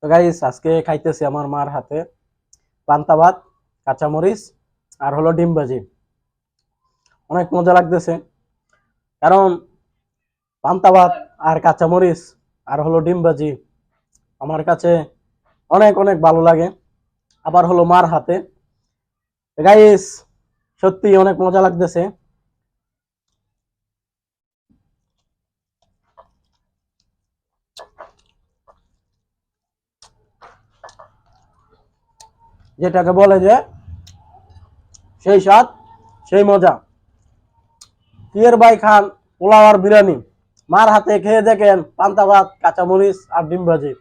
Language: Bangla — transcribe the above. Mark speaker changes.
Speaker 1: তো গাইস আজকে খাইতেছি আমার মার হাতে পান্তা ভাত, কাঁচামরিচ আর হলো ডিম ভাজি। অনেক মজা লাগতেছে, কারণ পান্তা ভাত আর কাঁচামরিচ আর হলো ডিম ভাজি আমার কাছে অনেক অনেক ভালো লাগে। আবার হলো মার হাতে। গাইস সত্যি অনেক মজা লাগতেছে। যেটাকে বলে যে সেই স্বাদ সেই মজা। কিয়ের ভাই খান পোলাও আর বিরিয়ানি, মার হাতে খেয়ে দেখেন পান্তা ভাত, কাঁচামরিচ আর ডিম ভাজি।